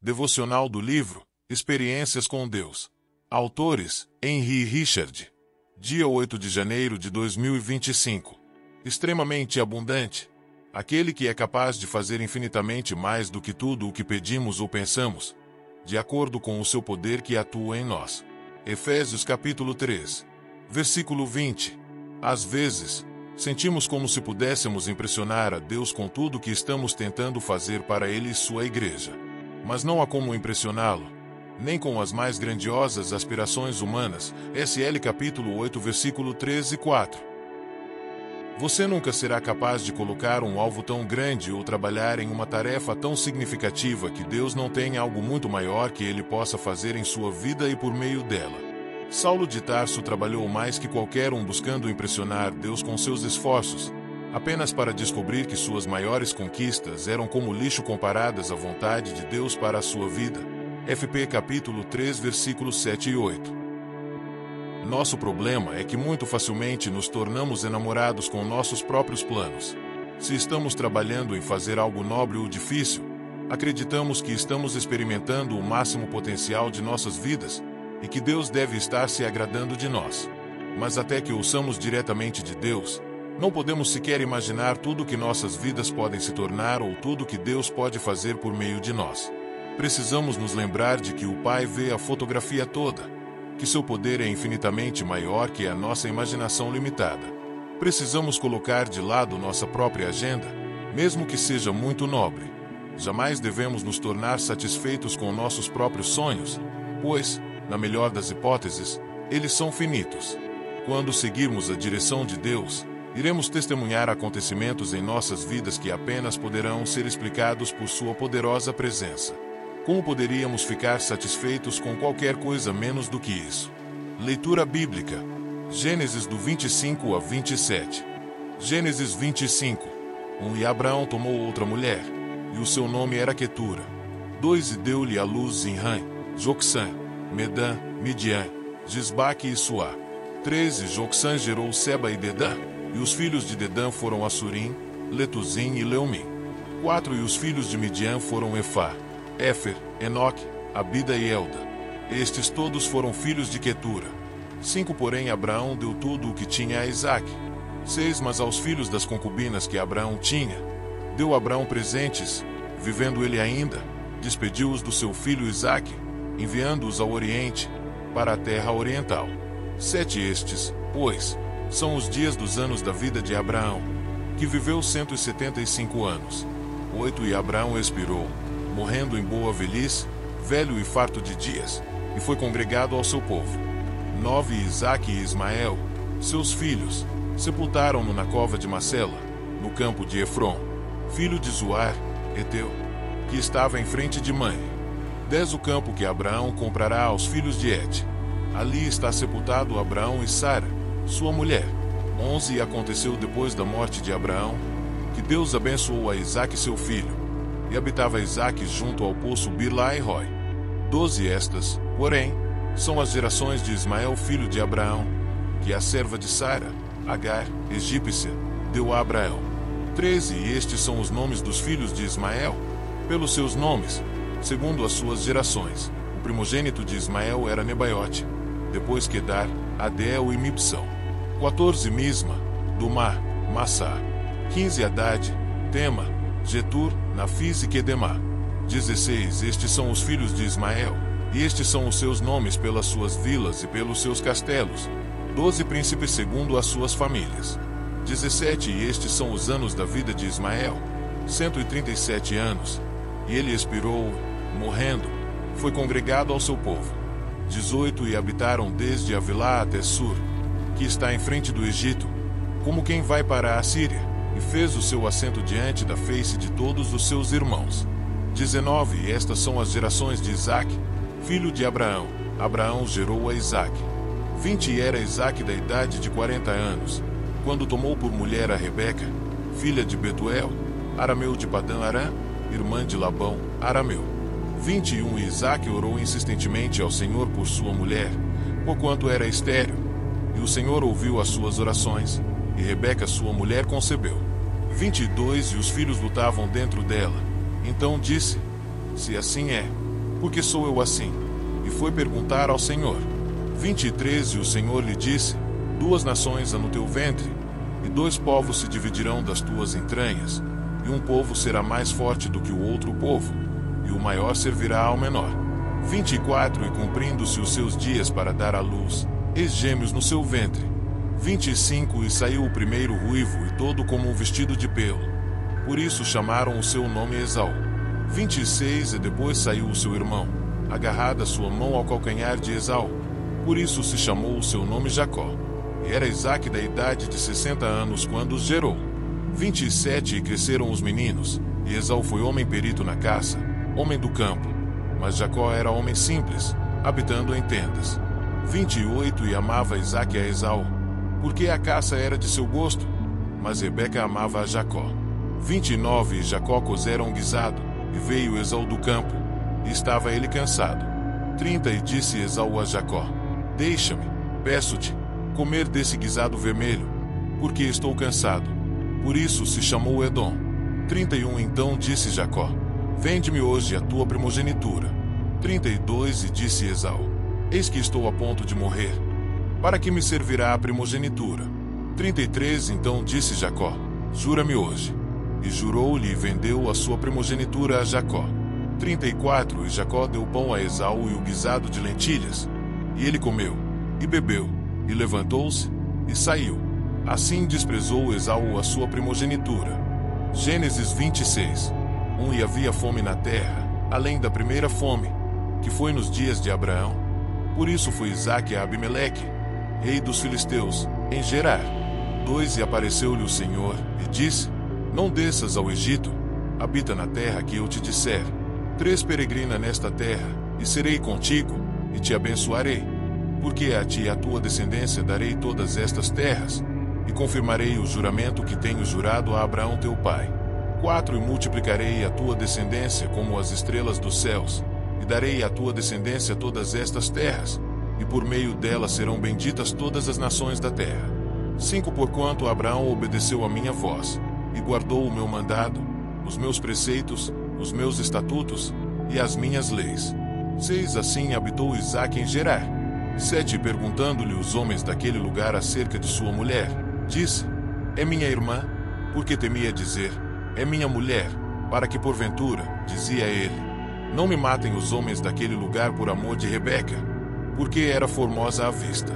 Devocional do livro Experiências com Deus. Autores: Henry Richard. Dia 8 de janeiro de 2025. Extremamente abundante. Aquele que é capaz de fazer infinitamente mais do que tudo o que pedimos ou pensamos, de acordo com o seu poder que atua em nós. Efésios capítulo 3. Versículo 20. Às vezes, sentimos como se pudéssemos impressionar a Deus com tudo o que estamos tentando fazer para Ele e sua igreja. Mas não há como impressioná-lo, nem com as mais grandiosas aspirações humanas. SL capítulo 8 versículo 13 e 4. Você nunca será capaz de colocar um alvo tão grande ou trabalhar em uma tarefa tão significativa que Deus não tenha algo muito maior que Ele possa fazer em sua vida e por meio dela. Saulo de Tarso trabalhou mais que qualquer um buscando impressionar Deus com seus esforços, apenas para descobrir que suas maiores conquistas eram como lixo comparadas à vontade de Deus para a sua vida. FP capítulo 3 versículos 7 e 8. Nosso problema é que muito facilmente nos tornamos enamorados com nossos próprios planos. Se estamos trabalhando em fazer algo nobre ou difícil, acreditamos que estamos experimentando o máximo potencial de nossas vidas e que Deus deve estar se agradando de nós. Mas até que ouçamos diretamente de Deus, não podemos sequer imaginar tudo que nossas vidas podem se tornar ou tudo que Deus pode fazer por meio de nós. Precisamos nos lembrar de que o Pai vê a fotografia toda, que seu poder é infinitamente maior que a nossa imaginação limitada. Precisamos colocar de lado nossa própria agenda, mesmo que seja muito nobre. Jamais devemos nos tornar satisfeitos com nossos próprios sonhos, pois, na melhor das hipóteses, eles são finitos. Quando seguirmos a direção de Deus, iremos testemunhar acontecimentos em nossas vidas que apenas poderão ser explicados por sua poderosa presença. Como poderíamos ficar satisfeitos com qualquer coisa menos do que isso? Leitura bíblica. Gênesis do 25 a 27. Gênesis 25. 1. E Abraão tomou outra mulher, e o seu nome era Quetura. 2. E deu-lhe à luz Zinrã, Jocsã, Medã, Midian, Gisbaque e Suá. 3. E Jocsã gerou Seba e Dedã, e os filhos de Dedã foram Assurim, Letuzim e Leumim. 4. E os filhos de Midian foram Efá, Éfer, Enoque, Abida e Elda. Estes todos foram filhos de Quetura. 5. Porém Abraão deu tudo o que tinha a Isaque. 6. Mas aos filhos das concubinas que Abraão tinha, deu Abraão presentes, vivendo ele ainda, despediu-os do seu filho Isaque, enviando-os ao Oriente, para a terra oriental. 7. Estes, pois, são os dias dos anos da vida de Abraão, que viveu 175 anos. 8. E Abraão expirou, morrendo em boa velhice, velho e farto de dias, e foi congregado ao seu povo. 9. E Isaque e Ismael, seus filhos, sepultaram-no na cova de Macela, no campo de Efron, filho de Zoar, Eteu, que estava em frente de Manre. 10. O campo que Abraão comprará aos filhos de Et. Ali está sepultado Abraão e Sara, sua mulher. 11. E aconteceu depois da morte de Abraão, que Deus abençoou a Isaque seu filho, e habitava Isaque junto ao poço Bir-Lahai-Roi. 12. Estas, porém, são as gerações de Ismael filho de Abraão, que a serva de Sara, Agar, egípcia, deu a Abraão. 13. E estes são os nomes dos filhos de Ismael, pelos seus nomes, segundo as suas gerações. O primogênito de Ismael era Nebaiote, depois Quedar, Adel e Mibsão. 14. Misma, Dumá, Massá. 15. Haddad, Tema, Getur, Nafis e Quedemá. 16. Estes são os filhos de Ismael, e estes são os seus nomes pelas suas vilas e pelos seus castelos. 12. Príncipes segundo as suas famílias. 17. E estes são os anos da vida de Ismael, 137 anos, e ele expirou, morrendo, foi congregado ao seu povo. 18. E habitaram desde Avilá até Sur, que está em frente do Egito, como quem vai para a Assíria, e fez o seu assento diante da face de todos os seus irmãos. 19. E estas são as gerações de Isaque, filho de Abraão. Abraão gerou a Isaque. 20. E era Isaque da idade de 40 anos, quando tomou por mulher a Rebeca, filha de Betuel, arameu de Padã-Arã, irmã de Labão, arameu. 21. E Isaque orou insistentemente ao Senhor por sua mulher, porquanto era estéril, e o Senhor ouviu as suas orações, e Rebeca sua mulher concebeu. 22. E os filhos lutavam dentro dela. Então disse: se assim é, porque sou eu assim. E foi perguntar ao Senhor. 23 E o Senhor lhe disse: 2 nações há no teu ventre, e 2 povos se dividirão das tuas entranhas, e um povo será mais forte do que o outro povo, e o maior servirá ao menor. 24 E cumprindo-se os seus dias para dar à luz, eis gêmeos no seu ventre. 25 E saiu o primeiro ruivo e todo como um vestido de pelo. Por isso chamaram o seu nome Esaú. 26 E depois saiu o seu irmão, agarrada sua mão ao calcanhar de Esaú. Por isso se chamou o seu nome Jacó. E era Isaque da idade de 60 anos quando os gerou. 27 E cresceram os meninos, e Esaú foi homem perito na caça, homem do campo. Mas Jacó era homem simples, habitando em tendas. 28 E amava Isaque a Esaú, porque a caça era de seu gosto, mas Rebeca amava a Jacó. 29 E Jacó cozera um guisado, e veio Esaú do campo, e estava ele cansado. 30 E disse Esaú a Jacó: Deixa-me, peço-te, comer desse guisado vermelho, porque estou cansado. Por isso se chamou Edom. 31 Então disse Jacó: Vende-me hoje a tua primogenitura. 32 E disse Esaú: Eis que estou a ponto de morrer. Para que me servirá a primogenitura? 33 Então disse Jacó: Jura-me hoje. E jurou-lhe e vendeu a sua primogenitura a Jacó. 34 E Jacó deu pão a Esaú e o guisado de lentilhas. E ele comeu, e bebeu, e levantou-se, e saiu. Assim desprezou Esaú a sua primogenitura. Gênesis 26. E havia fome na terra, além da primeira fome, que foi nos dias de Abraão. Por isso foi Isaque a Abimeleque, rei dos filisteus, em Gerar. 2 E apareceu-lhe o Senhor, e disse: Não desças ao Egito, habita na terra que eu te disser. 3 Peregrina nesta terra, e serei contigo, e te abençoarei. Porque a ti e à tua descendência darei todas estas terras, e confirmarei o juramento que tenho jurado a Abraão teu pai. 4 E multiplicarei a tua descendência como as estrelas dos céus, e darei à tua descendência todas estas terras, e por meio delas serão benditas todas as nações da terra. 5 Porquanto Abraão obedeceu a minha voz, e guardou o meu mandado, os meus preceitos, os meus estatutos, e as minhas leis. 6 Assim habitou Isaque em Gerar. 7 Perguntando-lhe os homens daquele lugar acerca de sua mulher, disse: É minha irmã? Porque temia dizer: É minha mulher, para que porventura, dizia ele, não me matem os homens daquele lugar por amor de Rebeca, porque era formosa à vista.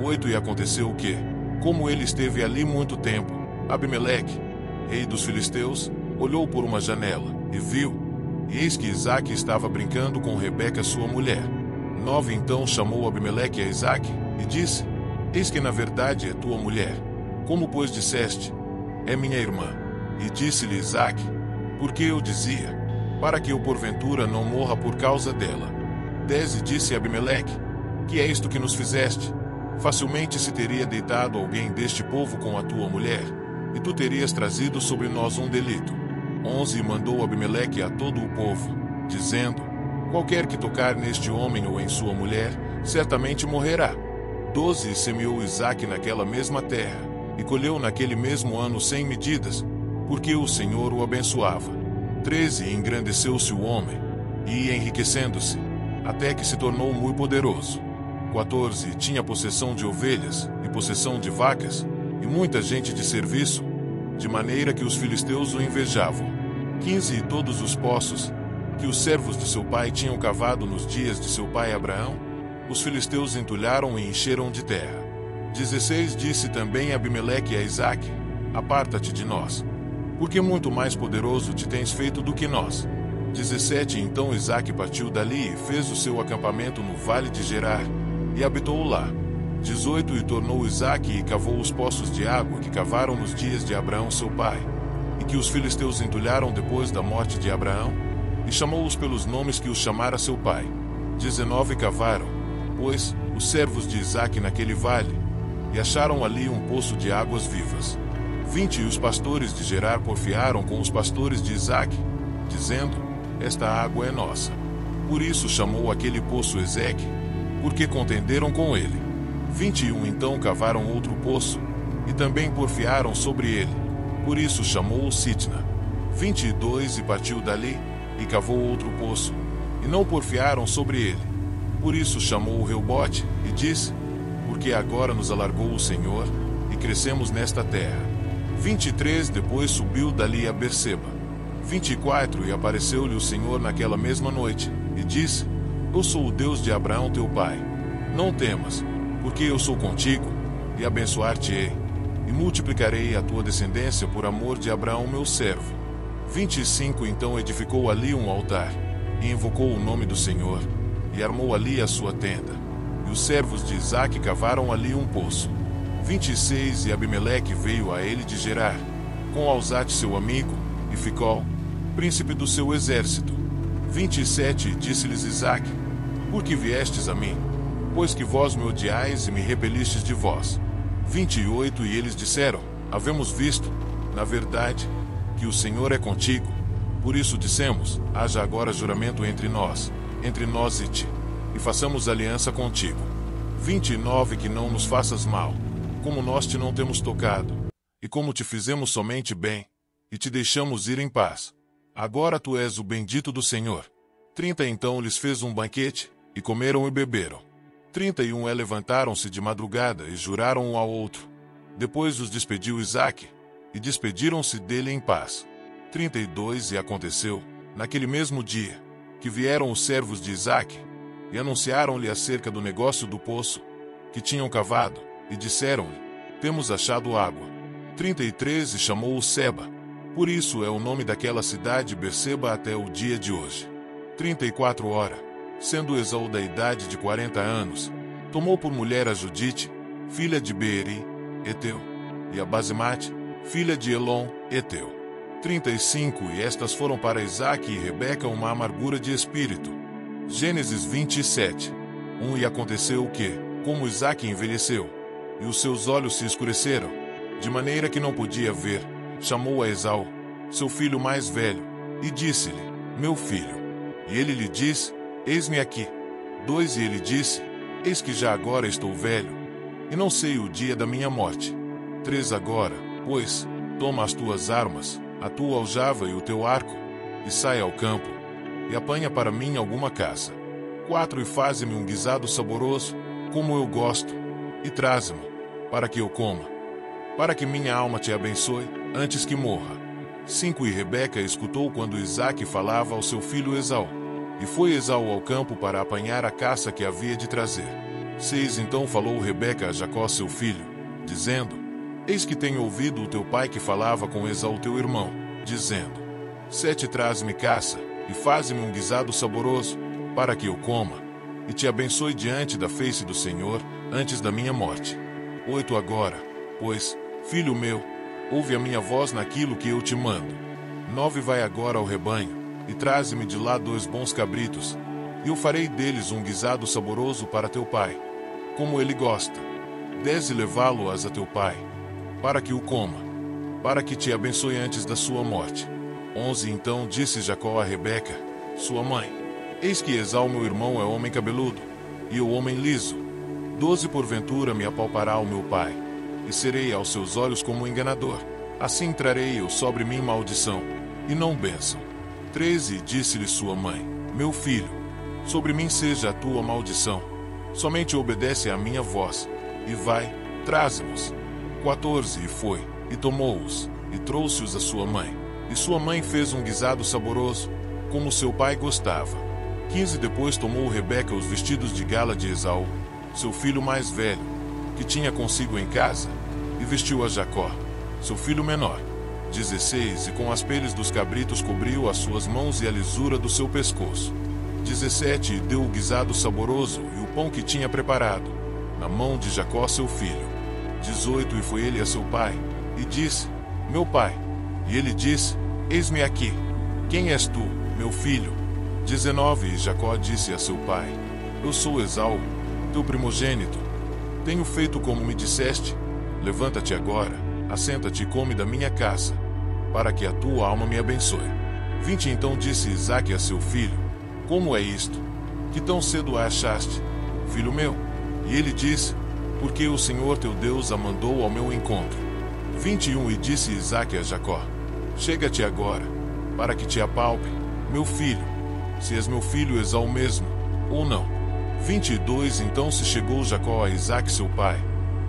8 E aconteceu que, como ele esteve ali muito tempo, Abimeleque, rei dos filisteus, olhou por uma janela, e viu, e eis que Isaque estava brincando com Rebeca sua mulher. 9 Então chamou Abimeleque a Isaque, e disse: Eis que na verdade é tua mulher. Como pois disseste: É minha irmã? E disse-lhe Isaque: Porque eu dizia: Para que eu porventura não morra por causa dela. 10 E disse Abimeleque: Que é isto que nos fizeste? Facilmente se teria deitado alguém deste povo com a tua mulher, e tu terias trazido sobre nós um delito. 11 E mandou Abimeleque a todo o povo, dizendo: Qualquer que tocar neste homem ou em sua mulher, certamente morrerá. 12 E semeou Isaque naquela mesma terra, e colheu naquele mesmo ano 100 medidas, porque o Senhor o abençoava. 13 E engrandeceu-se o homem, e ia enriquecendo-se, até que se tornou muito poderoso. 14 E tinha possessão de ovelhas, e possessão de vacas, e muita gente de serviço, de maneira que os filisteus o invejavam. 15 E todos os poços, que os servos de seu pai tinham cavado nos dias de seu pai Abraão, os filisteus entulharam e encheram de terra. 16 Disse também Abimeleque a Isaque: Aparta-te de nós, porque muito mais poderoso te tens feito do que nós. 17 Então Isaque partiu dali e fez o seu acampamento no vale de Gerar, e habitou lá. 18 E tornou Isaque e cavou os poços de água que cavaram nos dias de Abraão seu pai, e que os filisteus entulharam depois da morte de Abraão, e chamou-os pelos nomes que os chamara seu pai. 19 Cavaram, pois, os servos de Isaque naquele vale, e acharam ali um poço de águas vivas. 20 E os pastores de Gerar porfiaram com os pastores de Isaque, dizendo: Esta água é nossa. Por isso chamou aquele poço Ezeque, porque contenderam com ele. 21 Então cavaram outro poço, e também porfiaram sobre ele, por isso chamou-o Sitna. 22 E partiu dali, e cavou outro poço, e não porfiaram sobre ele. Por isso chamou o Reobote, e disse: porque agora nos alargou o Senhor, e crescemos nesta terra. 23 Depois subiu dali a Berseba. 24 E apareceu-lhe o Senhor naquela mesma noite, e disse: eu sou o Deus de Abraão teu pai. Não temas, porque eu sou contigo, e abençoar-te-ei, e multiplicarei a tua descendência por amor de Abraão meu servo. 25 Então edificou ali um altar, e invocou o nome do Senhor, e armou ali a sua tenda. E os servos de Isaque cavaram ali um poço. 26 E Abimeleque veio a ele de Gerar, com Alzate seu amigo, e Ficol, príncipe do seu exército. 27 E disse-lhes Isaque: por que viestes a mim? Pois que vós me odiais e me repelistes de vós. 28 E eles disseram: havemos visto, na verdade, que o Senhor é contigo. Por isso dissemos: haja agora juramento entre nós e ti, e façamos aliança contigo. 29 Que não nos faças mal, como nós te não temos tocado, e como te fizemos somente bem, e te deixamos ir em paz. Agora tu és o bendito do Senhor. 30 Então lhes fez um banquete, e comeram e beberam. 31 Levantaram-se de madrugada e juraram um ao outro. Depois os despediu Isaque, e despediram-se dele em paz. 32 E aconteceu, naquele mesmo dia, que vieram os servos de Isaque, e anunciaram-lhe acerca do negócio do poço, que tinham cavado, e disseram-lhe: temos achado água. 33 E chamou-o Seba. Por isso é o nome daquela cidade Berseba até o dia de hoje. 34 Sendo Esaú da idade de 40 anos, tomou por mulher a Judite, filha de Beeri, Eteu, e a Basemate, filha de Elon, Eteu. 35 E estas foram para Isaque e Rebeca uma amargura de espírito. Gênesis 27. E aconteceu que, como Isaque envelheceu, e os seus olhos se escureceram, de maneira que não podia ver, chamou a Esaú, seu filho mais velho, e disse-lhe: meu filho. E ele lhe disse: eis-me aqui. 2 E ele disse: eis que já agora estou velho, e não sei o dia da minha morte. 3 Agora, pois, toma as tuas armas, a tua aljava e o teu arco, e sai ao campo, e apanha para mim alguma caça. 4 E faze-me um guisado saboroso, como eu gosto, e traze-mo, para que eu coma, para que minha alma te abençoe, antes que morra. 5 E Rebeca escutou quando Isaque falava ao seu filho Esaú, e foi Esaú ao campo para apanhar a caça que havia de trazer. 6 Então falou Rebeca a Jacó seu filho, dizendo: eis que tenho ouvido o teu pai que falava com Esaú teu irmão, dizendo: 7 Traze-me caça, e faze-me um guisado saboroso, para que eu coma, e te abençoe diante da face do Senhor, antes da minha morte. 8 Agora, pois, filho meu, ouve a minha voz naquilo que eu te mando. 9 Vai agora ao rebanho, e traze-me de lá 2 bons cabritos, e eu farei deles um guisado saboroso para teu pai, como ele gosta. 10 E levá-lo-ás a teu pai, para que o coma, para que te abençoe antes da sua morte. 11 Então disse Jacó a Rebeca, sua mãe: eis que Esaú meu irmão é homem cabeludo, e eu homem liso. 12 Porventura me apalpará o meu pai, e serei aos seus olhos como um enganador. Assim trarei eu sobre mim maldição, e não bênção. 13 Disse-lhe sua mãe: meu filho, sobre mim seja a tua maldição. Somente obedece à minha voz, e vai, traze-nos. 14 E foi, e tomou-os, e trouxe-os à sua mãe. E sua mãe fez um guisado saboroso, como seu pai gostava. 15 Depois tomou Rebeca os vestidos de gala de Esaú, seu filho mais velho, que tinha consigo em casa, e vestiu a Jacó, seu filho menor. 16 E com as peles dos cabritos cobriu as suas mãos e a lisura do seu pescoço. 17 E deu o guisado saboroso e o pão que tinha preparado, na mão de Jacó seu filho. 18 E foi ele a seu pai, e disse: meu pai. E ele disse: eis-me aqui. Quem és tu, meu filho? 19 E Jacó disse a seu pai: eu sou Esaú, teu primogênito. Tenho feito como me disseste. Levanta-te agora, assenta-te e come da minha caça, para que a tua alma me abençoe. 20 Então disse Isaque a seu filho: como é isto, que tão cedo a achaste, filho meu? E ele disse: porque o Senhor teu Deus a mandou ao meu encontro. 21 E disse Isaque a Jacó: chega-te agora, para que te apalpe, meu filho, se és meu filho Esau mesmo, ou não. 22 Então se chegou Jacó a Isaque seu pai,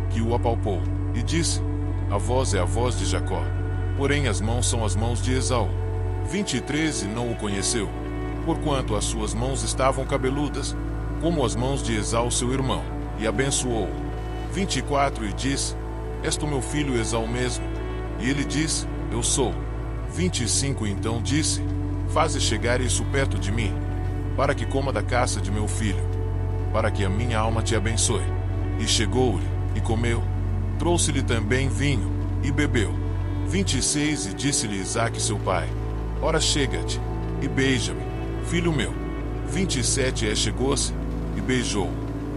que o apalpou, e disse: a voz é a voz de Jacó, porém as mãos são as mãos de Esau. 23 E não o conheceu, porquanto as suas mãos estavam cabeludas, como as mãos de Esau seu irmão, e abençoou. 24 E disse: és tu meu filho Esau mesmo? E ele disse: eu sou. 25 Então disse: faze chegar isso perto de mim, para que coma da caça de meu filho, para que a minha alma te abençoe. E chegou-lhe, e comeu. Trouxe-lhe também vinho, e bebeu. 26 E disse-lhe Isaque seu pai: ora chega-te, e beija-me, filho meu. 27 E chegou-se, e beijou.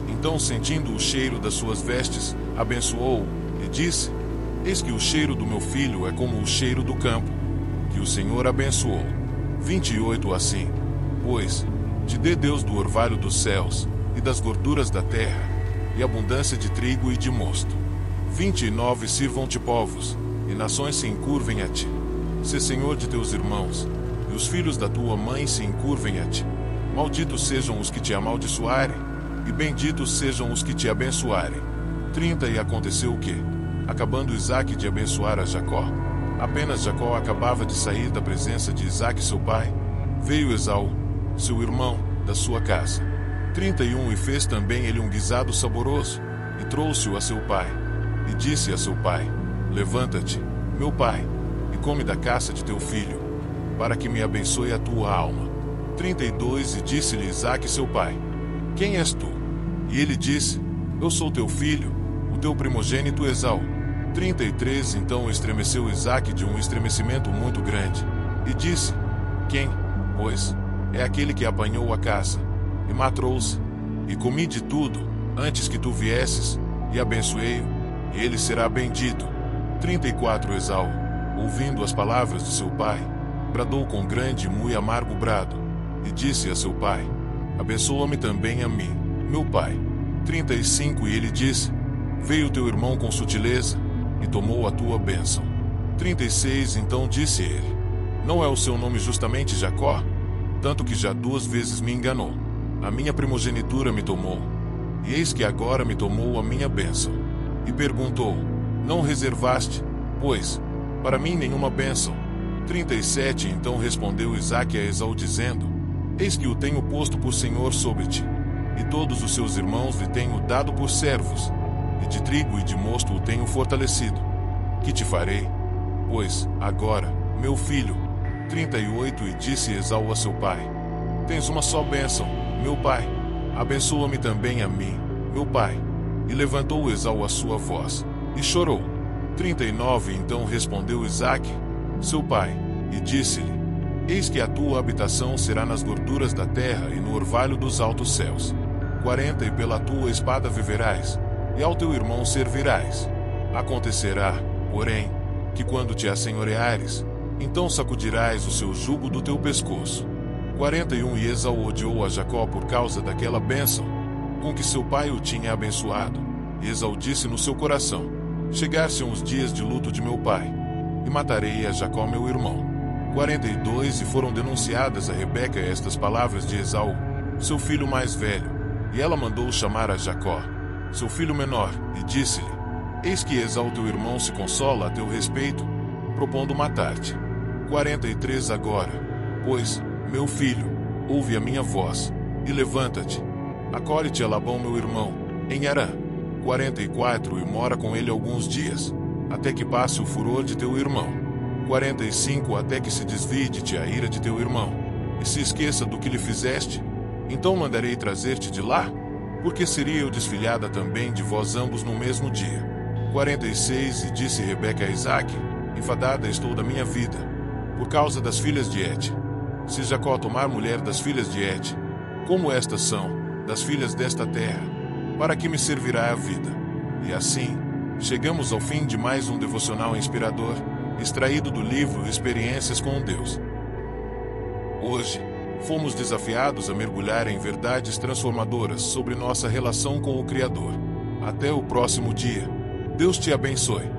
Então, sentindo o cheiro das suas vestes, abençoou-o, e disse: eis que o cheiro do meu filho é como o cheiro do campo, que o Senhor abençoou. 28 Assim, pois, te dê Deus do orvalho dos céus, e das gorduras da terra, e abundância de trigo e de mosto. 29 Sirvam-te povos, e nações se encurvem a ti. Sê senhor de teus irmãos, e os filhos da tua mãe se encurvem a ti. Malditos sejam os que te amaldiçoarem, e benditos sejam os que te abençoarem. 30 E aconteceu o quê? Acabando Isaque de abençoar a Jacó, apenas Jacó acabava de sair da presença de Isaque seu pai, veio Esau, seu irmão, da sua casa. 31 E fez também ele um guisado saboroso, e trouxe-o a seu pai. E disse a seu pai: levanta-te, meu pai, e come da caça de teu filho, para que me abençoe a tua alma. 32 E disse-lhe Isaque seu pai: quem és tu? E ele disse: eu sou teu filho, o teu primogênito Esau. 33 Então estremeceu Isaque de um estremecimento muito grande, e disse: quem, pois, é aquele que apanhou a caça, e matou-se, e comi de tudo, antes que tu viesses, e abençoei-o, e ele será bendito. 34 Esau, ouvindo as palavras de seu pai, bradou com grande e muito amargo brado, e disse a seu pai: abençoa-me também a mim, meu pai. 35 E ele disse: veio teu irmão com sutileza, e tomou a tua bênção. 36 Então disse ele: não é o seu nome justamente Jacó? Tanto que já 2 vezes me enganou. A minha primogenitura me tomou, e eis que agora me tomou a minha bênção. E perguntou: não reservaste, pois, para mim nenhuma bênção? 37 Então respondeu Isaque a Esau dizendo: eis que o tenho posto por senhor sobre ti, e todos os seus irmãos lhe tenho dado por servos, e de trigo e de mosto o tenho fortalecido. Que te farei, pois, agora, meu filho? 38 E disse Esau a seu pai: tens uma só bênção, meu pai, abençoa-me também a mim, meu pai. E levantou Esau a sua voz, e chorou. 39 Então respondeu Isaque, seu pai, e disse-lhe: eis que a tua habitação será nas gorduras da terra e no orvalho dos altos céus. 40 E pela tua espada viverás, e ao teu irmão servirás. Acontecerá, porém, que quando te assenhoreares, então sacudirás o seu jugo do teu pescoço. 41 E Esau odiou a Jacó por causa daquela bênção com que seu pai o tinha abençoado. E Esau disse no seu coração: chegar-se-ão os dias de luto de meu pai, e matarei a Jacó meu irmão. 42 E foram denunciadas a Rebeca estas palavras de Esau, seu filho mais velho, e ela mandou chamar a Jacó, seu filho menor, e disse-lhe: eis que Esau teu irmão se consola a teu respeito, propondo matar-te. 43 Agora, pois, meu filho, ouve a minha voz, e levanta-te, acolhe-te a Labão meu irmão, em Harã. 44 E mora com ele alguns dias, até que passe o furor de teu irmão. 45 Até que se desvie de ti a ira de teu irmão, e se esqueça do que lhe fizeste, então mandarei trazer-te de lá, porque seria eu desfilhada também de vós ambos no mesmo dia. 46 E disse Rebeca a Isaque: enfadada estou da minha vida, por causa das filhas de Et. Se Jacó tomar mulher das filhas de Et, como estas são, das filhas desta terra, para que me servirá a vida? E assim, chegamos ao fim de mais um devocional inspirador, extraído do livro Experiências com Deus. Hoje, fomos desafiados a mergulhar em verdades transformadoras sobre nossa relação com o Criador. Até o próximo dia. Deus te abençoe.